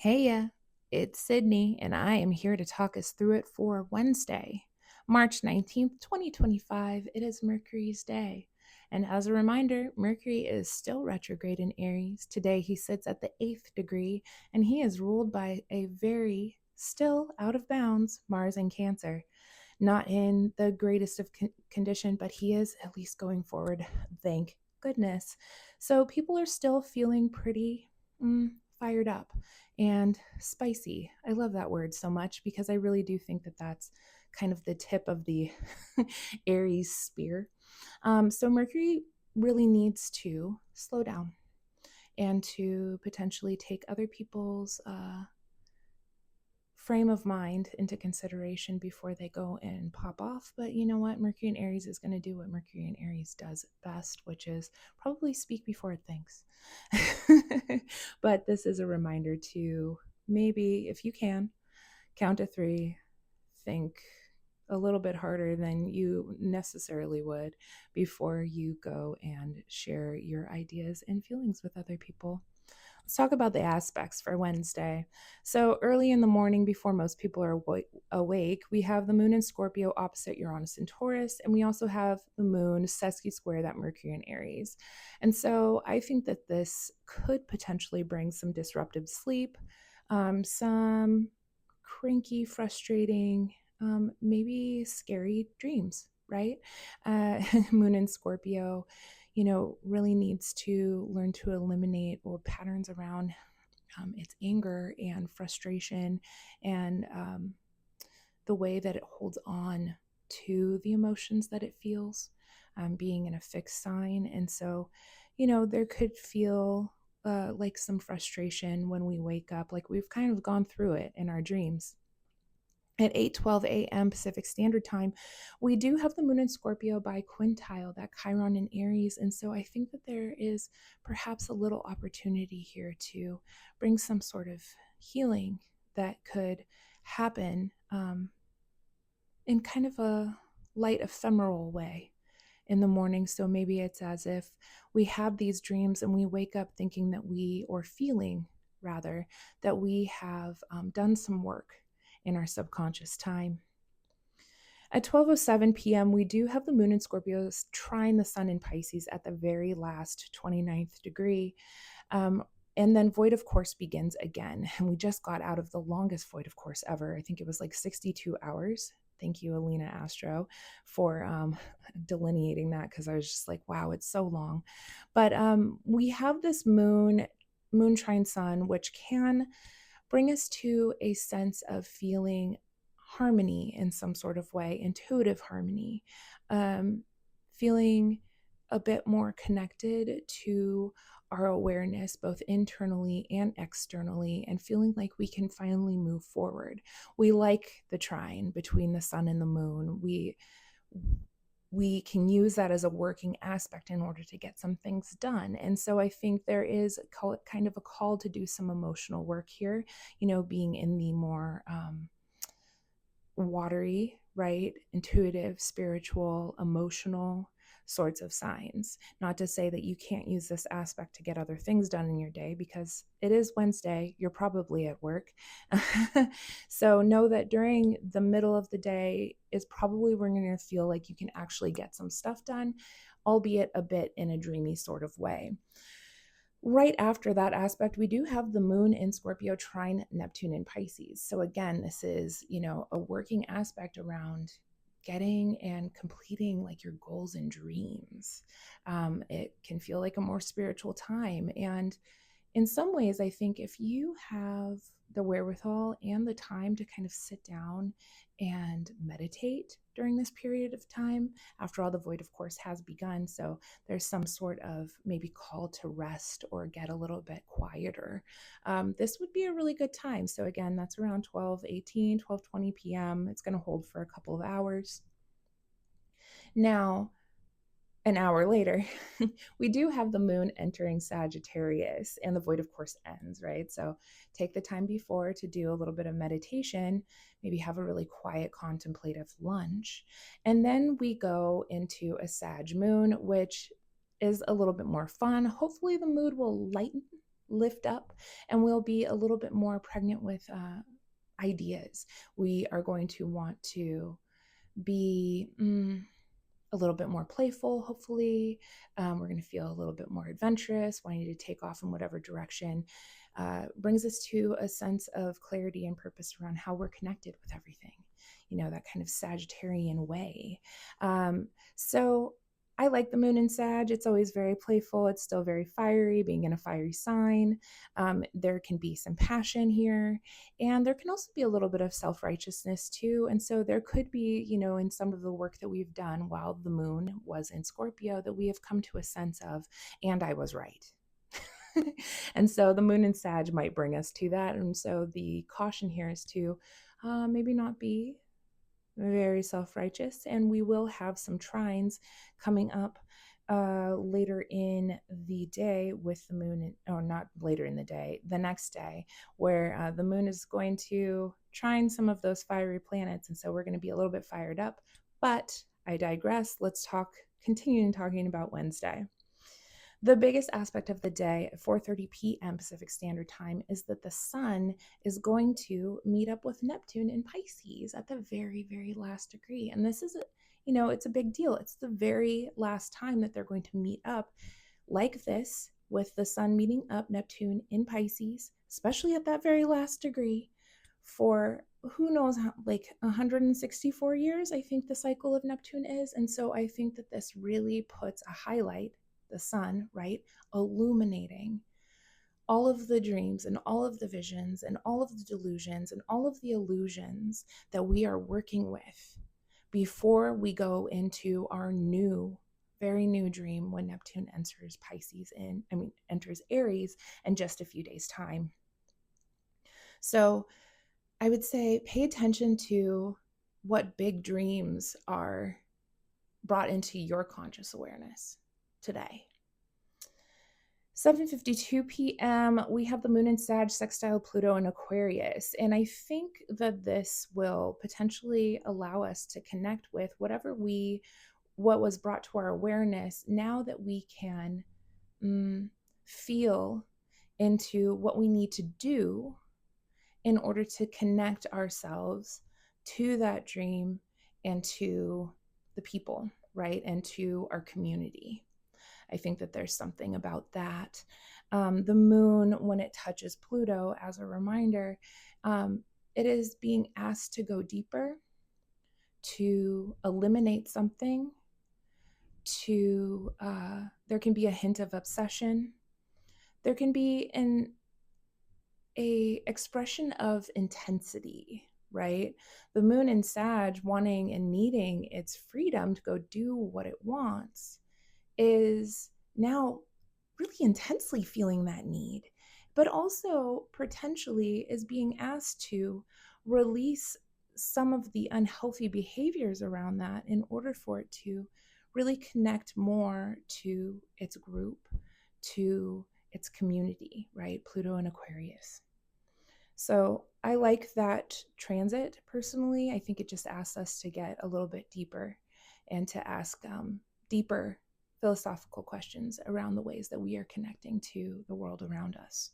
Heya, it's Sydney, and I am here to talk us through it for Wednesday, March 19th, 2025. It is Mercury's day. And as a reminder, Mercury is still retrograde in Aries. Today he sits at the 8th degree, and he is ruled by a very still out of bounds Mars in Cancer. Not in the greatest of condition, but he is at least going forward. Thank goodness. So people are still feeling pretty fired up and spicy. I love that word so much because I really do think that that's kind of the tip of the Aries spear. So Mercury really needs to slow down and to potentially take other people's frame of mind into consideration before they go and pop off. But you know what? Mercury and Aries is going to do what Mercury and Aries does best, which is probably speak before it thinks. But this is a reminder to maybe, if you can, count to three, think a little bit harder than you necessarily would before you go and share your ideas and feelings with other people. Let's talk about the aspects for Wednesday. So, early in the morning, before most people are awake, we have the moon in Scorpio opposite Uranus and Taurus, and we also have the moon sesqui square that Mercury in Aries. And so, I think that this could potentially bring some disruptive sleep, some cranky, frustrating, maybe scary dreams, right? Moon in Scorpio, really needs to learn to eliminate old patterns around its anger and frustration and the way that it holds on to the emotions that it feels, being in a fixed sign. And so, there could feel like some frustration when we wake up, like we've kind of gone through it in our dreams. At 8:12 a.m. Pacific Standard Time, we do have the moon in Scorpio by quintile, that Chiron in Aries. And so I think that there is perhaps a little opportunity here to bring some sort of healing that could happen in kind of a light, ephemeral way in the morning. So maybe it's as if we have these dreams and we wake up thinking that or feeling rather, that we have done some work in our subconscious time. At 12:07 p.m., we do have the moon in Scorpio trine the sun in Pisces at the very last 29th degree. And then void of course begins again. And we just got out of the longest void of course ever. I think it was like 62 hours. Thank you, Alina Astro, for delineating that, because I was just like, wow, it's so long. But we have this moon trine sun, which can bring us to a sense of feeling harmony in some sort of way, intuitive harmony, feeling a bit more connected to our awareness, both internally and externally, and feeling like we can finally move forward. We like the trine between the sun and the moon. We can use that as a working aspect in order to get some things done. And so I think there is kind of a call to do some emotional work here, being in the more watery, right? Intuitive, spiritual, emotional sorts of signs. Not to say that you can't use this aspect to get other things done in your day, because it is Wednesday, you're probably at work. So know that during the middle of the day is probably where you're going to feel like you can actually get some stuff done, albeit a bit in a dreamy sort of way. Right after that aspect, we do have the moon in Scorpio trine Neptune in Pisces. So again, this is, a working aspect around getting and completing like your goals and dreams. It can feel like a more spiritual time. And in some ways, I think if you have the wherewithal and the time to kind of sit down and meditate during this period of time, after all, the void, of course, has begun. So there's some sort of maybe call to rest or get a little bit quieter. This would be a really good time. So again, that's around 12:18, 12:20 p.m. It's going to hold for a couple of hours. Now, an hour later, we do have the moon entering Sagittarius, and the void, of course, ends, right? So take the time before to do a little bit of meditation, maybe have a really quiet, contemplative lunch. And then we go into a Sag moon, which is a little bit more fun. Hopefully, the mood will lighten lift up, and we'll be a little bit more pregnant with ideas. We are going to want to be a little bit more playful, hopefully. We're going to feel a little bit more adventurous, wanting to take off in whatever direction. Brings us to a sense of clarity and purpose around how we're connected with everything, that kind of Sagittarian way. So I like the moon in Sag. It's always very playful. It's still very fiery, being in a fiery sign. There can be some passion here, and there can also be a little bit of self-righteousness too. And so there could be, in some of the work that we've done while the moon was in Scorpio, that we have come to a sense of, and I was right. And so the moon in Sag might bring us to that. And so the caution here is to maybe not be very self-righteous, and we will have some trines coming up later in the day with the moon, or not later in the day, the next day, where the moon is going to trine some of those fiery planets, and so we're going to be a little bit fired up. But I digress. Let's continue talking about Wednesday. The biggest aspect of the day at 4:30 p.m. Pacific Standard Time is that the sun is going to meet up with Neptune in Pisces at the very, very last degree. And this is, it's a big deal. It's the very last time that they're going to meet up like this, with the sun meeting up Neptune in Pisces, especially at that very last degree, for who knows how, like 164 years, I think the cycle of Neptune is. And so I think that this really puts a highlight, the sun, right, illuminating all of the dreams and all of the visions and all of the delusions and all of the illusions that we are working with before we go into our very new dream when Neptune enters enters Aries in just a few days' time. So I would say pay attention to what big dreams are brought into your conscious awareness today. 7:52 p.m., we have the moon in Sag sextile Pluto in Aquarius. And I think that this will potentially allow us to connect with what was brought to our awareness, now that we can feel into what we need to do in order to connect ourselves to that dream and to the people, right? And to our community. I think that there's something about that. The moon, when it touches Pluto, as a reminder, it is being asked to go deeper, to eliminate something, there can be a hint of obsession. There can be a expression of intensity, right? The moon in Sag wanting and needing its freedom to go do what it wants is now really intensely feeling that need, but also potentially is being asked to release some of the unhealthy behaviors around that in order for it to really connect more to its group, to its community, right? Pluto and Aquarius. So I like that transit personally. I think it just asks us to get a little bit deeper and to ask deeper philosophical questions around the ways that we are connecting to the world around us.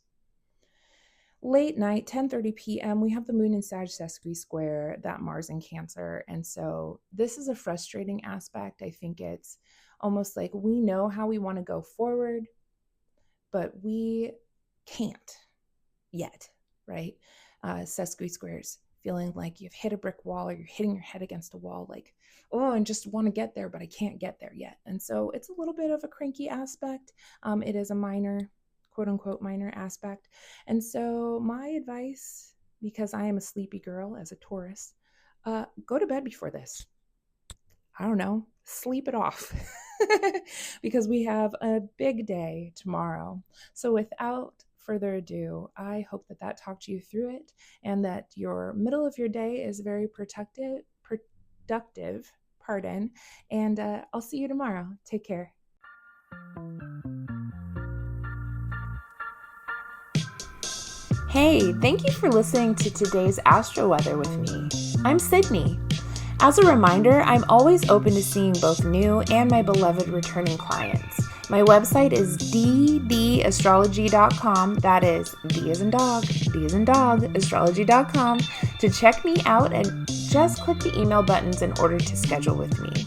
Late night, 10:30 p.m., we have the moon in Sag sesqui-square, that Mars in Cancer. And so this is a frustrating aspect. I think it's almost like we know how we want to go forward, but we can't yet, right? Sesqui-squares, feeling like you've hit a brick wall or you're hitting your head against a wall, like, oh, I just want to get there, but I can't get there yet. And so it's a little bit of a cranky aspect. It is a minor, quote unquote, minor aspect. And so my advice, because I am a sleepy girl as a Taurus, go to bed before this. I don't know, sleep it off because we have a big day tomorrow. So without further ado, I hope that talked you through it and that your middle of your day is very productive, and I'll see you tomorrow. Take care. Hey, thank you for listening to today's Astro Weather with me. I'm Sydney. As a reminder, I'm always open to seeing both new and my beloved returning clients. My website is ddastrology.com. That is D as in dog, D as in dog, astrology.com to check me out, and just click the email buttons in order to schedule with me.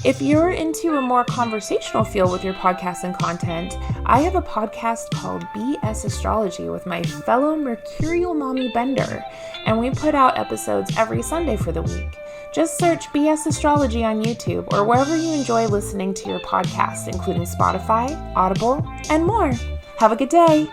If you're into a more conversational feel with your podcast and content, I have a podcast called BS Astrology with my fellow Mercurial Mommy Bender, and we put out episodes every Sunday for the week. Just search BS Astrology on YouTube or wherever you enjoy listening to your podcast, including Spotify, Audible, and more. Have a good day.